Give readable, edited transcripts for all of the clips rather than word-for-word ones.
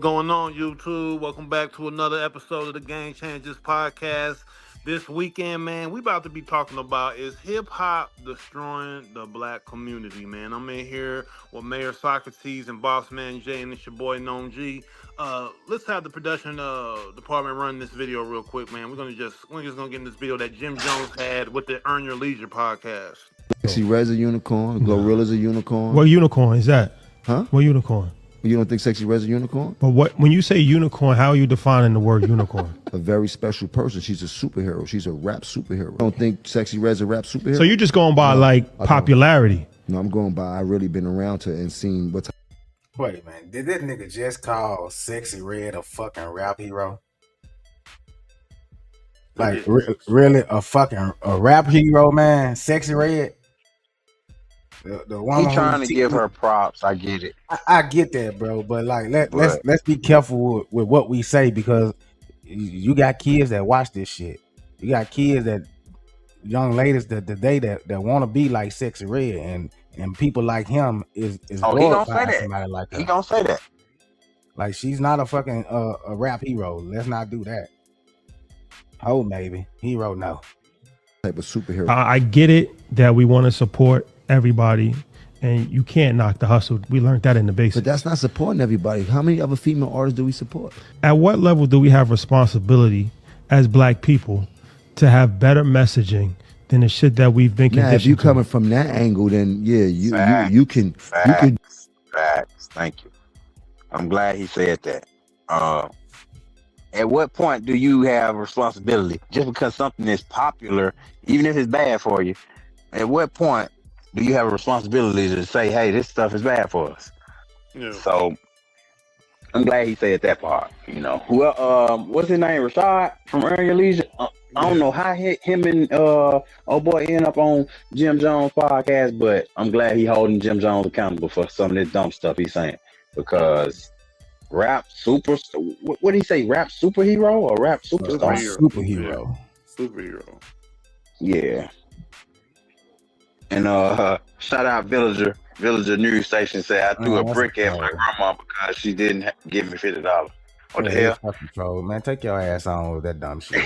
going on, YouTube? Welcome back to another episode of the Game Changers podcast. This weekend, man, we about to be talking about is hip hop destroying the black community, man. I'm in here with Mayor Socrates and Boss Man Jay, and it's your boy Known G. Let's have the production department run this video real quick, man. We're just gonna get in this video that Jim Jones had with the Earn Your Leisure podcast. Sexy Red's a unicorn. Glorilla's a unicorn. What unicorn is that? Huh? What unicorn? You don't think Sexy Red's a unicorn? But when you say unicorn, how are you defining the word unicorn? A very special person. She's a superhero. She's a rap superhero. I don't think Sexy Red's a rap superhero. So you're just going by popularity? No, I'm going by I really been around her and seen what's. Wait, man. Did that nigga just call Sexy Red a fucking rap hero? Like, really a rap hero, man? Sexy Red? The one he trying to give her props. I get it. I get that, bro. But like, let's be careful with what we say, because you got kids that watch this shit. You got kids that young ladies that want to be like Sexy Red, and people like him is glorifying somebody like her. He gonna say that. Like, she's not a fucking a rap hero. Let's not do that. Oh, maybe hero, no. Type of superhero. I get it that we want to support everybody, and you can't knock the hustle. We learned that in the basics. But that's not supporting everybody. How many other female artists do we support? At what level do we have responsibility as black people to have better messaging than the shit that we've been conditioned? Now, if you to? coming from that angle, then yeah, you can. Facts. Thank you. I'm glad he said that. At what point do you have responsibility? Just because something is popular, even if it's bad for you, at what point do you have a responsibility to say, hey, this stuff is bad for us? Yeah. So I'm glad he said that part. You know, what's his name? Rashad from Earn Your Leisure. I don't know how him and old boy end up on Jim Jones podcast, but I'm glad he holding Jim Jones accountable for some of this dumb stuff he's saying, because rap super, what did he say? Rap superhero or rap superstar? Superhero. Yeah. And shout out Villager News Station said I threw a brick at my grandma because she didn't give me $50. What the hell? Control, man. Take your ass on with that dumb shit.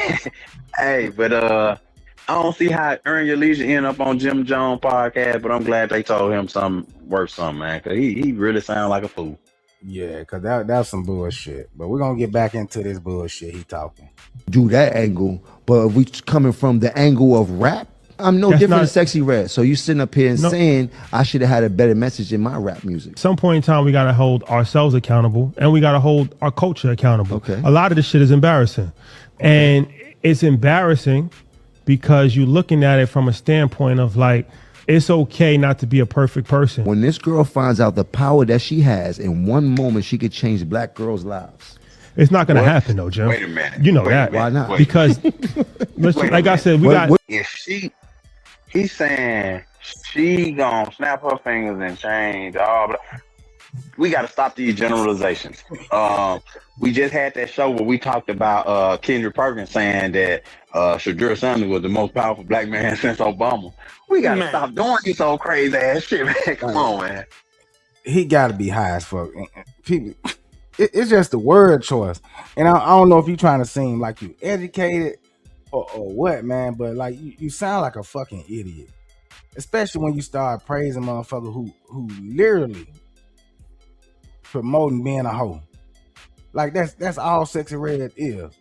Hey, but I don't see how Earn Your Leisure end up on Jim Jones podcast, but I'm glad they told him something worth something, man, because he really sounded like a fool. Yeah, because that was some bullshit. But we're going to get back into this bullshit he talking. Do that angle, but if we coming from the angle of rap, I'm no different than Sexy Red. So you sitting up here and saying I should have had a better message in my rap music. At some point in time, we got to hold ourselves accountable, and we got to hold our culture accountable. Okay. A lot of this shit is embarrassing. Okay. And it's embarrassing because you're looking at it from a standpoint of like, it's okay not to be a perfect person. When this girl finds out the power that she has, in one moment she could change black girls' lives. It's not going to happen though, Jim. Wait a minute. You know that. Why not? Because, like I said, if he's saying she gonna snap her fingers and change all, we got to stop these generalizations. We just had that show where we talked about Kendrick Perkins saying that Shadur Sanders was the most powerful black man since Obama. We got to stop doing this old crazy ass shit, man. Come on, man. He got to be high as fuck. People, it's just the word choice. And I don't know if you trying to seem like you educated or what, man, but like you sound like a fucking idiot. Especially when you start praising motherfucker who literally promoting being a hoe. Like that's all Sexy Red is.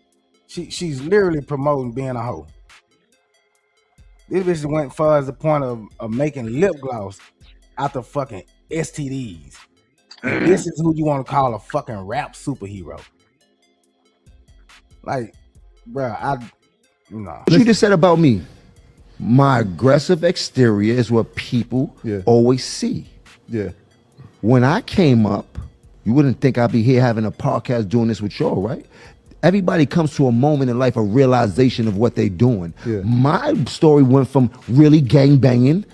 She's literally promoting being a hoe. This bitch went far as the point of making lip gloss out the fucking STDs. And this is who you want to call a fucking rap superhero. Like, bruh, What you just said about me, my aggressive exterior is what people always see. Yeah. When I came up, you wouldn't think I'd be here having a podcast doing this with y'all, right? Everybody comes to a moment in life, a realization of what they're doing. Yeah. My story went from really gang banging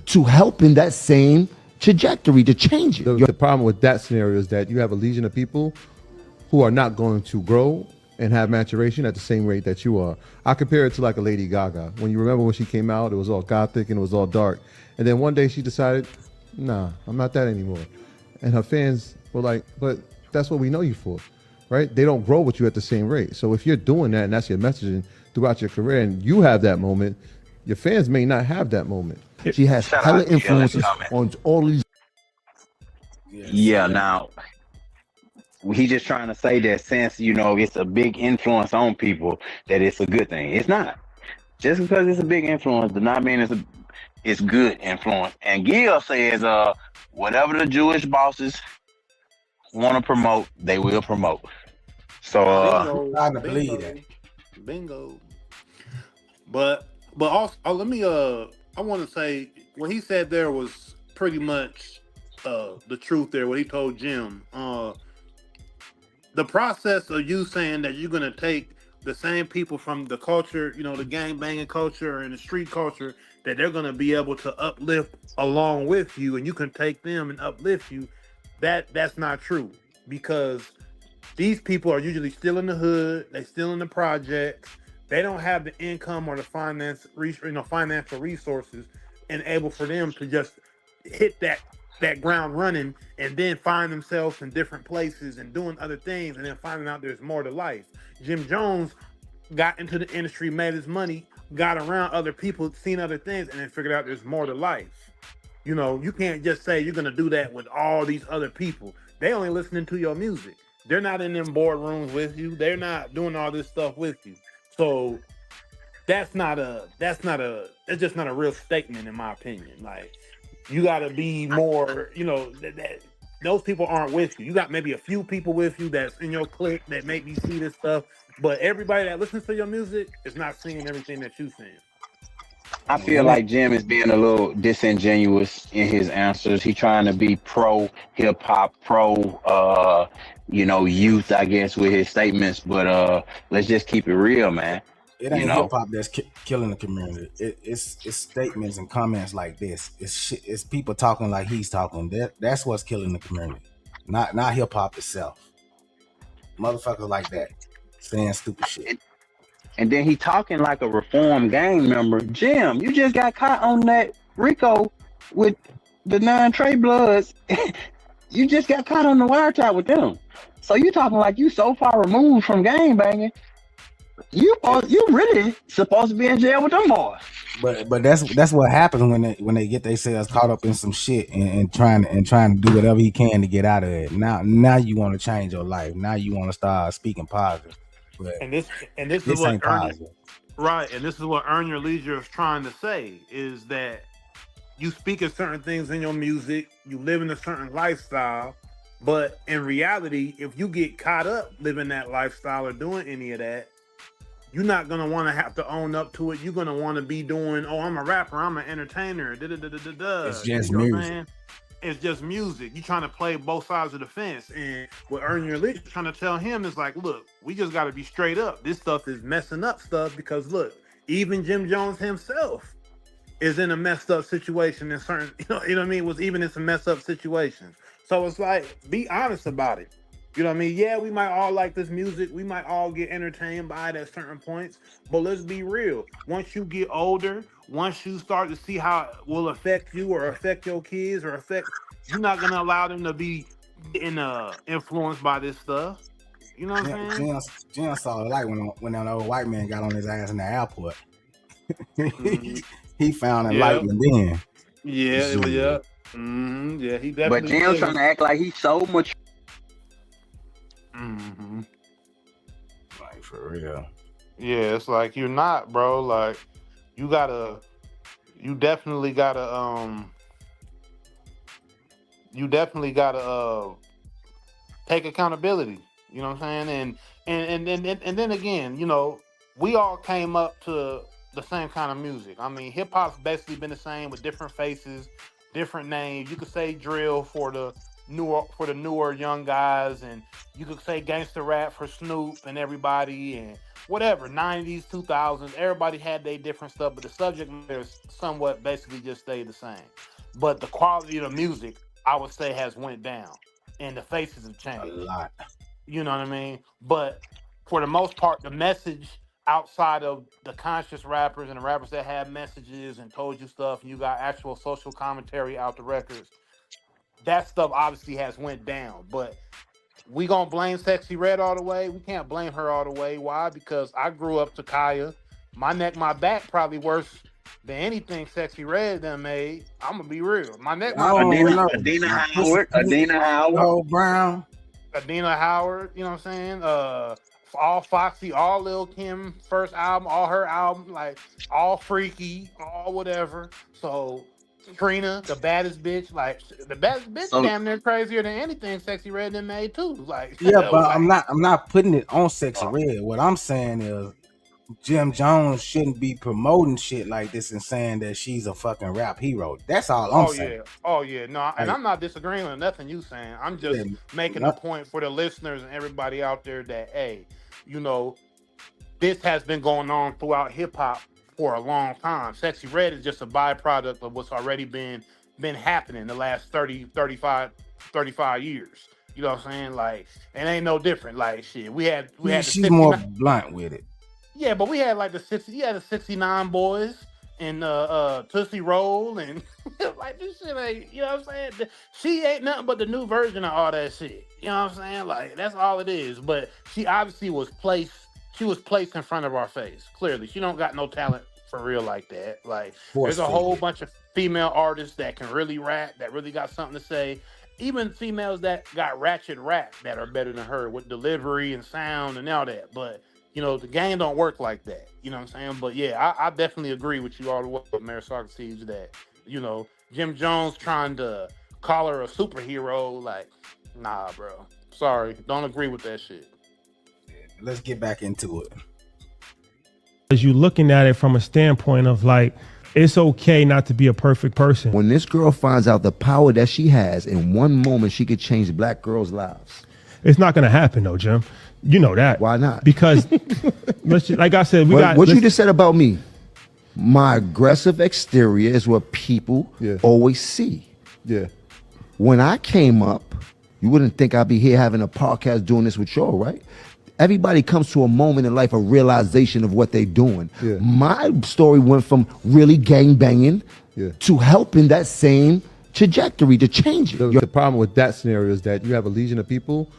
to helping that same trajectory to change it. The problem with that scenario is that you have a legion of people who are not going to grow and have maturation at the same rate that you are. I compare it to like a Lady Gaga. When you remember when she came out, it was all gothic and it was all dark. And then one day she decided, nah, I'm not that anymore. And her fans were like, but That's what we know you for, right? They don't grow with you at the same rate. So if you're doing that and that's your messaging throughout your career, and you have that moment, your fans may not have that moment. She has Shout hella out to Kill in the influences comments. on all these. Yeah, now he just trying to say that since it's a big influence on people, that it's a good thing. It's not. Just because it's a big influence does not mean it's good influence. And Gil says, whatever the Jewish bosses want to promote, they will promote. So Bingo, trying to believe that. bingo. But also, let me I want to say what he said there was pretty much the truth there. What he told Jim, the process of you saying that you're gonna take the same people from the culture, the gang banging culture and the street culture, that they're gonna be able to uplift along with you, and you can take them and uplift you. That's not true, because these people are usually still in the hood. They still in the projects. They don't have the income or the financial resources, and able for them to just hit that ground running, and then find themselves in different places and doing other things, and then finding out there's more to life. Jim Jones got into the industry, made his money, got around other people, seen other things, and then figured out there's more to life. You can't just say you're gonna do that with all these other people. They only listening to your music. They're not in them boardrooms with you. They're not doing all this stuff with you. So it's just not a real statement, in my opinion. Like, you gotta be more, that those people aren't with you. You got maybe a few people with you that's in your clique that make you see this stuff, but everybody that listens to your music is not seeing everything that you're seeing. I feel like Jim is being a little disingenuous in his answers. He trying to be pro hip hop, pro youth, I guess, with his statements. But let's just keep it real, man. It ain't hip hop that's killing the community. It's statements and comments like this. It's people talking like he's talking. That's what's killing the community. Not hip hop itself. Motherfuckers like that saying stupid shit. And then he talking like a reformed gang member. Jim, you just got caught on that Rico with the 9 Trey Bloods. You just got caught on the wiretap with them. So you talking like you so far removed from gang banging. You really supposed to be in jail with them boys. But that's what happens when they get themselves caught up in some shit and trying to do whatever he can to get out of it. Now you want to change your life. Now you want to start speaking positive. But And this is this what ain't positive. Right, and this is what Earn Your Leisure is trying to say, is that you speak of certain things in your music, you live in a certain lifestyle, but in reality, if you get caught up living that lifestyle or doing any of that, you're not gonna want to have to own up to it. You're gonna want to be doing, oh, I'm a rapper, I'm an entertainer, It's just You know what I'm music. saying? It's just music. You're trying to play both sides of the fence. And what Earn Your Leisure trying to tell him is like, look, we just got to be straight up. This stuff is messing up stuff, because look, even Jim Jones himself is in a messed up situation in certain, you know what I mean? Was even in some messed up situations. So it's like, be honest about it. You know what I mean? Yeah, we might all like this music. We might all get entertained by it at certain points. But let's be real. Once you get older, once you start to see how it will affect you or affect your kids or you're not going to allow them to be influenced by this stuff. You know what I'm saying? Jim saw the light when that old white man got on his ass in the airport. Mhm. He found Yeah. enlightenment then. Yeah, Shit. yeah. Yeah, he But definitely Jim's did. trying to act like he's so much. Mhm. Like, for real. Yeah, it's like you're not, bro. Like, you definitely gotta take accountability. You know what I'm saying? And then again, we all came up to the same kind of music. I mean, hip hop's basically been the same with different faces, different names. You could say drill for the newer young guys, and you could say gangster rap for Snoop and everybody, and whatever, 90s, 2000s, everybody had their different stuff, but the subject matter somewhat basically just stayed the same. But the quality of the music, I would say, has went down, and the faces have A changed. lot. You know what I mean? But for the most part, the message outside of the conscious rappers and the rappers that had messages and told you stuff, and you got actual social commentary out the records, that stuff obviously has went down. But we gonna blame Sexy Red all the way? We can't blame her all the way. Why? Because I grew up to Kaya. My neck, my back probably worse than anything Sexy Red done made. I'm gonna be real. My neck, my I don't back. know. Adina Howard. Oh, Brown. Adina Howard, you know what I'm saying? All Foxy, all Lil Kim first album, all her album, like all freaky, all whatever. So Trina, the baddest bitch, like the baddest bitch, So- damn near crazier than anything Sexy Red done made too. Like Yeah, but like, I'm not putting it on Sexy Red. What I'm saying is Jim Jones shouldn't be promoting shit like this and saying that she's a fucking rap hero. That's all I'm saying. Oh yeah, no, and Like- I'm not disagreeing with nothing you saying. I'm just Yeah, making no- a point for the listeners and everybody out there that hey, you know, this has been going on throughout hip hop for a long time. Sexy Red is just a byproduct of what's already been happening the last 35 years. You know what I'm saying? Like, it ain't no different. Like shit, we had the She's 69 more blunt with it. Yeah, but we had like the 69 boys and Tootsie Roll and like this shit ain't, you know what I'm saying? She ain't nothing but the new version of all that shit. You know what I'm saying? Like that's all it is. But she obviously was placed in front of our face. Clearly. She don't got no talent for real like that. Like there's a whole bunch of female artists that can really rap, that really got something to say. Even females that got ratchet rap that are better than her with delivery and sound and all that. But you know, the game don't work like that. You know what I'm saying? But yeah, I definitely agree with you all the way with Mary Socrates that, you know, Jim Jones trying to call her a superhero, like, nah, bro. Sorry. Don't agree with that shit. Let's get back into it. As you looking at it from a standpoint of like, it's okay not to be a perfect person. When this girl finds out the power that she has, in one moment she could change black girls' lives. It's not going to happen though, Jim. You know that. Why not? Because, like I said, What you just said about me, my aggressive exterior is what people always see. Yeah. When I came up, you wouldn't think I'd be here having a podcast doing this with y'all, right? Everybody comes to a moment in life, a realization of what they're doing. Yeah. My story went from really gang banging to helping that same trajectory to change it. The problem with that scenario is that you have a legion of people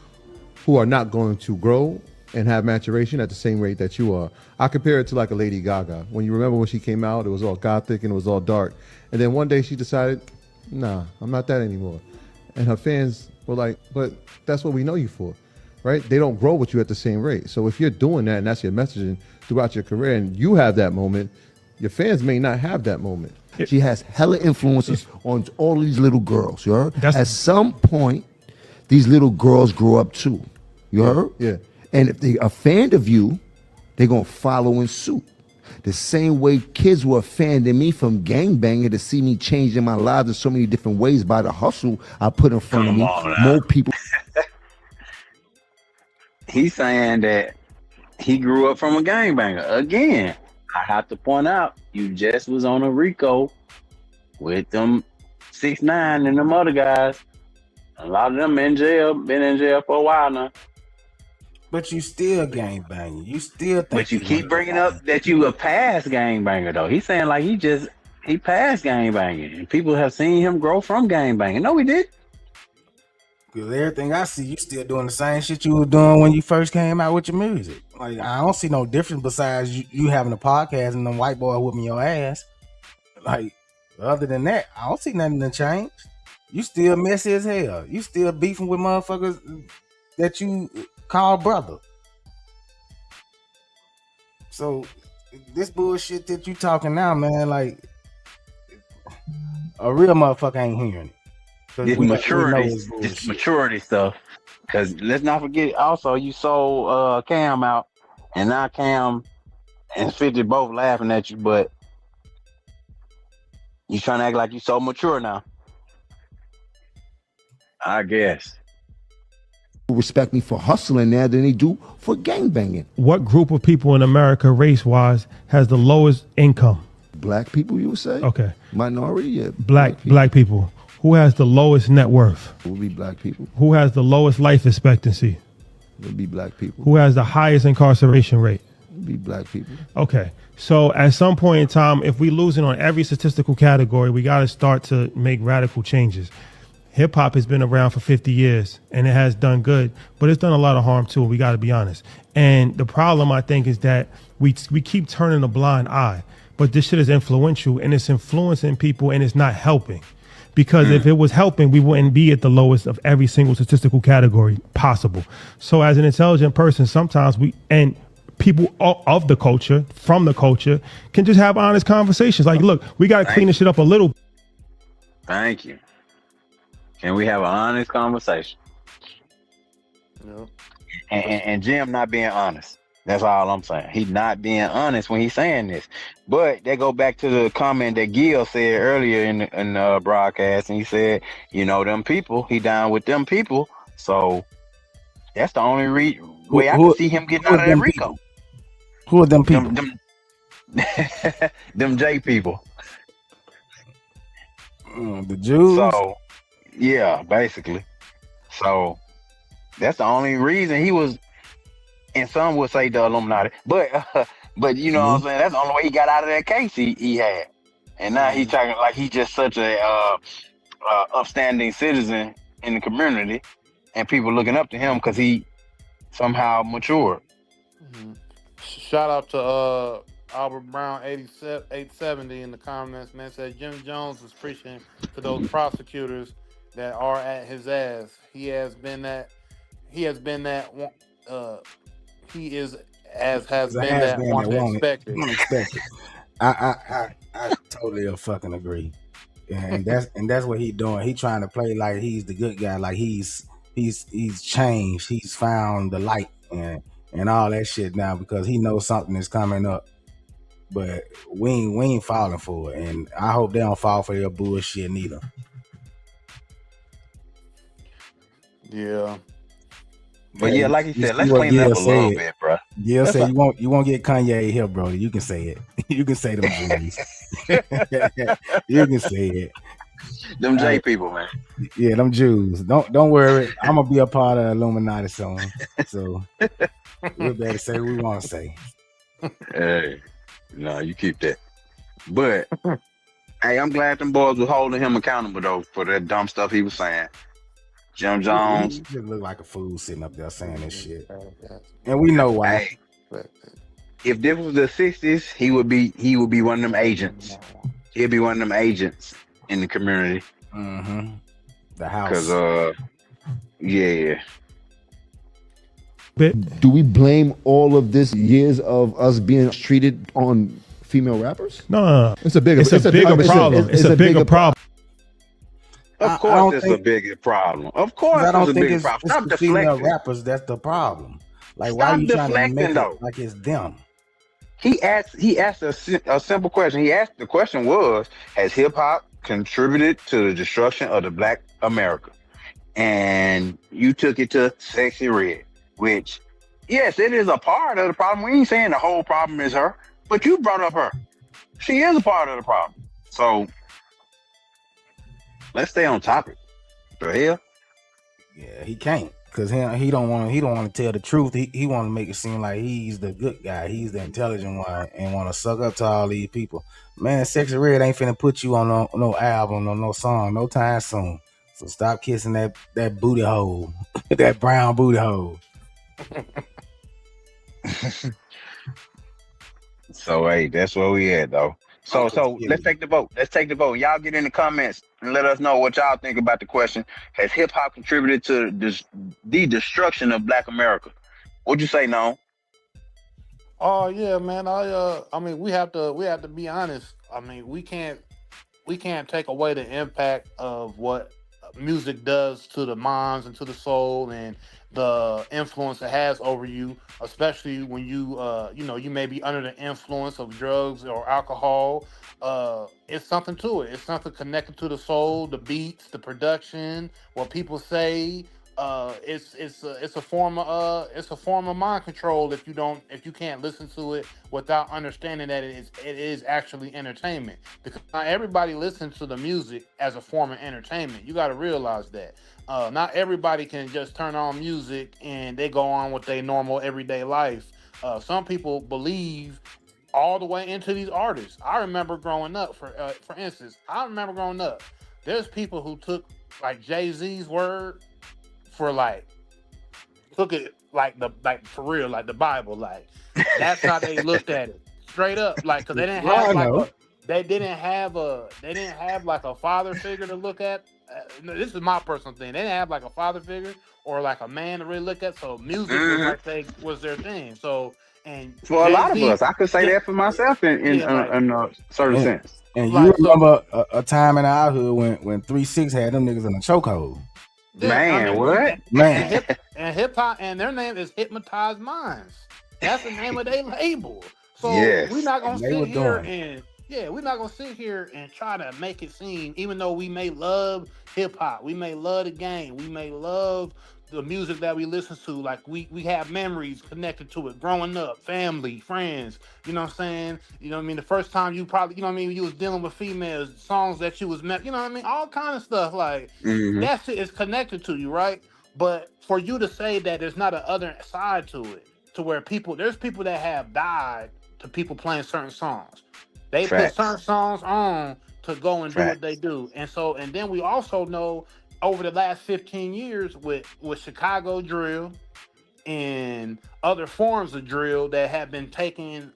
who are not going to grow and have maturation at the same rate that you are. I compare it to like a Lady Gaga. When you remember when she came out, it was all gothic and it was all dark. And then one day she decided, nah, I'm not that anymore. And her fans were like, but that's what we know you for, right? They don't grow with you at the same rate. So if you're doing that and that's your messaging throughout your career and you have that moment, your fans may not have that moment. She has hella influences on all these little girls, you heard? At some point, these little girls grow up too, you heard? Yeah. And if they are a fan of you, they're going to follow in suit. The same way kids were a fan of me from gangbanging to see me changing my lives in so many different ways by the hustle I put in front of me. More people. He's saying that he grew up from a gangbanger. Again, I have to point out, you just was on a Rico with them 6ix9ine and them other guys. A lot of them in jail, been in jail for a while now. But you still gang banging. You still think. But you keep bringing up that you a past gangbanger though. He's saying like he passed gangbanging, and people have seen him grow from gangbanging. No, he did. Because everything I see, you still doing the same shit you were doing when you first came out with your music. Like I don't see no difference besides you having a podcast and them white boy whooping your ass. Like other than that, I don't see nothing to change. You still messy as hell. You still beefing with motherfuckers that you call brother. So this bullshit that you talking now, man, like a real motherfucker ain't hearing it. This maturity stuff. Because let's not forget, also you sold Cam out, and now Cam and 50 both laughing at you, but you trying to act like you so mature now. I guess. Respect me for hustling now than they do for gangbanging. What group of people in America, race-wise, has the lowest income? Black people, you would say? Okay. Minority, yeah. Black people. Who has the lowest net worth? It would be black people. Who has the lowest life expectancy? It would be black people. Who has the highest incarceration rate? It would be black people. Okay. So at some point in time, if we losing on every statistical category, we got to start to make radical changes. hip hop has been around for 50 years and it has done good, but it's done a lot of harm too. We got to be honest. And the problem, I think, is that we keep turning a blind eye, but this shit is influential and it's influencing people and it's not helping. Because if it was helping, we wouldn't be at the lowest of every single statistical category possible. So as an intelligent person, sometimes people of the culture, from the culture, can just have honest conversations. Like, look, we got to clean this shit up a little. Thank you. Can we have an honest conversation? Yeah. And Jim not being honest. That's all I'm saying. He's not being honest when he's saying this. But they go back to the comment that Gil said earlier in the broadcast, and he said, them people, he down with them people. So that's the only way I can see him getting out of that Rico. Who are them people? Them J people. The Jews? So, yeah, basically. So that's the only reason he was, and some would say the Illuminati, but you know what I'm saying? That's the only way he got out of that case he had. And now he's talking like he's just such a upstanding citizen in the community, and people looking up to him because he somehow matured. Mm-hmm. Shout out to Albert Brown 870 in the comments, man. Said Jim Jones is preaching to those prosecutors that are at his ass. He has been that one. He is as has been that one expected. I totally fucking agree. And that's what he doing. He trying to play like he's the good guy, like he's changed. He's found the light and all that shit now because he knows something is coming up. But we ain't falling for it, and I hope they don't fall for your bullshit neither. Yeah. But yeah, like he said, let's clean it up a little bit, bro. Gil said you won't get Kanye here, bro. You can say it. You can say them Jews. You can say it. Them J people, man. Yeah, them Jews. Don't worry. I'm gonna be a part of the Illuminati soon. So we'll better say what we want to say. Hey, no, you keep that. But hey, I'm glad them boys were holding him accountable though for that dumb stuff he was saying. Jim Jones. He just look like a fool sitting up there saying this shit. And we know why. Hey, if this was the 60s, he would be one of them agents. He'd be one of them agents in the community. Mm-hmm. The house. Because yeah. Do we blame all of this years of us being treated on female rappers? No. It's a bigger problem. It's a bigger problem. Of course, it's a bigger problem. Of course, I don't it's a think bigger it's problem. Stop the female deflecting. rappers that's the problem. Like, Stop why are you trying to deflecting, make though. it like it's them? He asked a simple question. The question was, has hip hop contributed to the destruction of the Black America? And you took it to Sexy Red, which, yes, it is a part of the problem. We ain't saying the whole problem is her, but you brought up her. She is a part of the problem. So let's stay on topic. The hell? Yeah, he can't, because he don't want to tell the truth. He want to make it seem like he's the good guy, he's the intelligent one, and want to suck up to all these people. Man, Sexy Red ain't finna put you on no album or no song no time soon. So stop kissing that booty hole, that brown booty hole. So hey, that's where we at though. So let's take the vote. Y'all get in the comments and let us know what y'all think about the question. Has hip hop contributed to the destruction of Black America? What'd you say, No? Oh yeah, man. I mean, we have to be honest. I mean, we can't take away the impact of what music does to the minds and to the soul and the influence it has over you, especially when you you may be under the influence of drugs or alcohol. It's something to it. It's something connected to the soul, the beats, the production, what people say. It's a form of mind control if you can't listen to it without understanding that it is actually entertainment, because not everybody listens to the music as a form of entertainment. You got to realize that not everybody can just turn on music and they go on with their normal everyday life. Some people believe all the way into these artists. I remember growing up, for instance, there's people who took like Jay-Z's word for like took it like for real, like the Bible, like that's how they looked at it, straight up, like because they didn't Well, have I like know. they didn't have like a father figure to look at. No, this is my personal thing. They didn't have like a father figure or like a man to really look at. So music was like was their thing. So and For a lot of Jay-Z, us, I could say yeah, that for myself in yeah, like in a certain And, sense. and you like so remember a time in our hood when 3-6 had them niggas in a chokehold. yeah, I Man, mean, what? Man, and hip hop, and their name is Hypnotized Minds. That's the name of their label. So we're Yes. not gonna they sit were here doing it. and we're not gonna sit here and try to make it seem, even though we may love hip hop, we may love the game, we may love the music that we listen to, like we have memories connected to it, growing up, family, friends, you know what I'm saying? You know what I mean? The first time you probably, you know what I mean, you was dealing with females, songs that you was met, you know what I mean? All kind of stuff like Hmm. that shit is connected to you, right? But for you to say that there's not a other side to it, to where there's people that have died to people playing certain songs. They put certain Facts. songs on to go and do what they Facts. do. And then we also know over the last 15 years with Chicago drill and other forms of drill that have been taken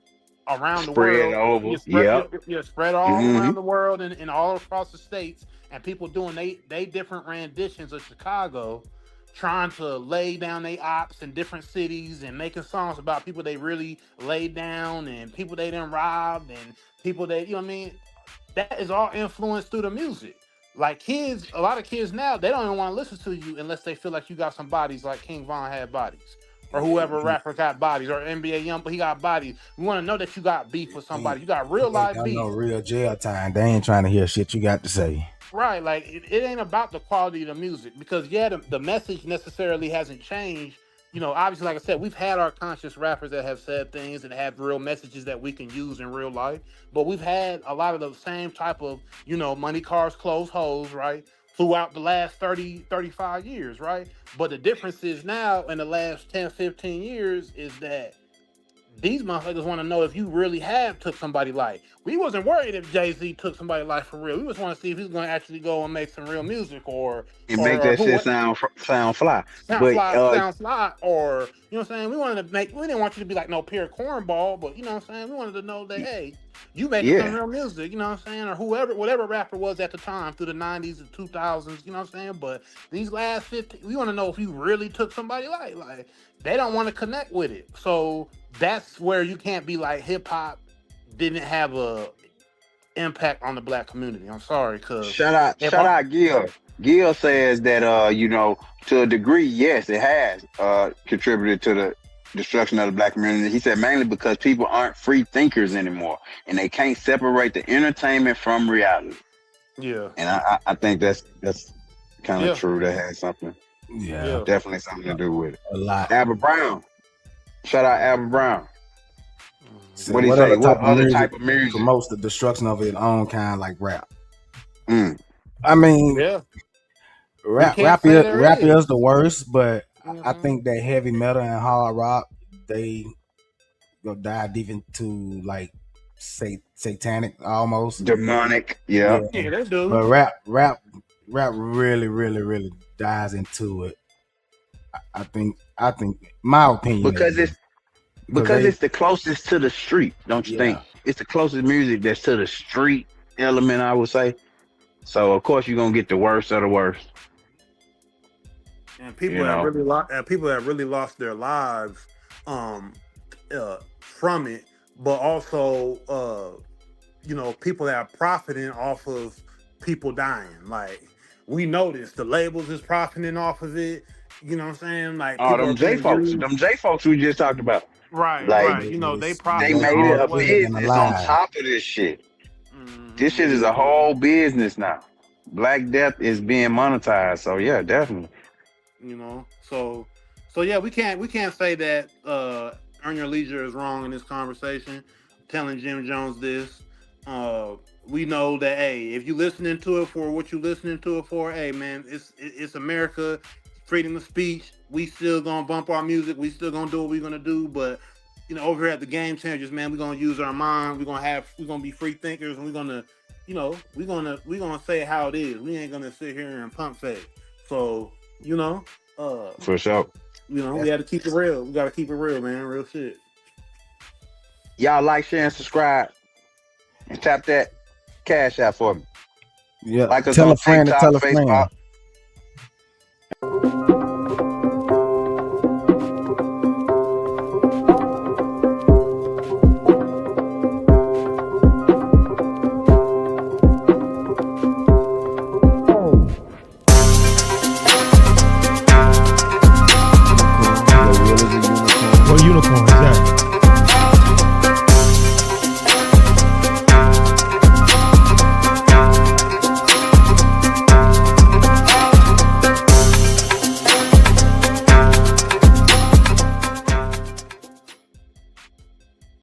around the Spread world. over. Yep. You spread all Hmm. around the world and all across the states, and people doing they different renditions of Chicago, trying to lay down their ops in different cities and making songs about people they really laid down and people they done robbed and people that, you know what I mean? That is all influenced through the music. Like kids, a lot of kids now, they don't even want to listen to you unless they feel like you got some bodies like King Von had bodies. Or whoever rapper got bodies, or NBA Young, but he got bodies. We want to know that you got beef with somebody. You got real Ain't life got beef. no real jail time. They ain't trying to hear shit you got to say. Right, like it ain't about the quality of the music because yeah, the message necessarily hasn't changed. You know, obviously, like I said, we've had our conscious rappers that have said things and have real messages that we can use in real life. But we've had a lot of the same type of, you know, money, cars, clothes, hoes, right? Throughout the last 30, 35 years, right? But the difference is now in the last 10, 15 years is that these motherfuckers want to know if you really have took somebody's life. We wasn't worried if Jay-Z took somebody's life for real. We just want to see if he's going to actually go and make some real music And make that who shit sound fly. sound But fly, or you know what I'm saying? We didn't want you to be like no pure cornball, but you know what I'm saying? We wanted to know that hey, you making some yeah. real music, you know what I'm saying? Or whatever rapper was at the time through the 90s and 2000s, you know what I'm saying? But these last 15, we want to know if you really took somebody's life. Like they don't want to connect with it. So that's where you can't be like hip hop didn't have a impact on the black community. I'm sorry, cause if Shout I out Gil. Gil says that you know, to a degree, yes, it has contributed to the destruction of the black community. He said mainly because people aren't free thinkers anymore and they can't separate the entertainment from reality. yeah, And I think that's kind of yeah, true. That has something, Yeah, yeah. definitely something to do with it. a lot. Albert Brown. Shout out Albert Brown. So What do you what say? other What type of other music type of music? promotes the destruction of its own kind, like rap? Mm. I mean, Yeah, we rap can't rap say is, there rap is. is the worst, but I Mhm. think that heavy metal and hard rock they go dive deep into like satanic almost. Demonic. Yeah, Yeah. Yeah, they do. but rap really dives into it. I think my opinion Because is it's because because they it's the closest to the street, don't you think? yeah It's the closest music that's to the street element, I would say. So of course you're gonna get the worst of the worst. And You know. people that really lost their lives um from it, but also you know, people that are profiting off of people dying. Like we noticed the labels is profiting off of it. You know what I'm saying? Like Oh, people are them J being folks, used. them J folks we just talked about. Like Right. You know, they they profiting made all it the a way. dead and business on alive. top of this shit. This shit is Yeah. a whole business now. Black Death is being monetized. So yeah, definitely. You know, so yeah, we can't say that Earn Your Leisure is wrong in this conversation. Telling Jim Jones this, we know that hey, if you listening to it for what you listening to it for, hey man, it's America, freedom of speech. We still gonna bump our music. We still gonna do what we're gonna do, but you know, over here at the Game Changers, man, we're gonna use our mind. We're gonna be free thinkers, and we're gonna we're gonna say how it is. We ain't gonna sit here and pump fake. So, For sure. we got to keep it real. We got to keep it real, man. Real shit. Y'all like, share, and subscribe, and tap that cash out for me. Yeah. Like us Tell on a friend to TikTok, tell a friend. Facebook.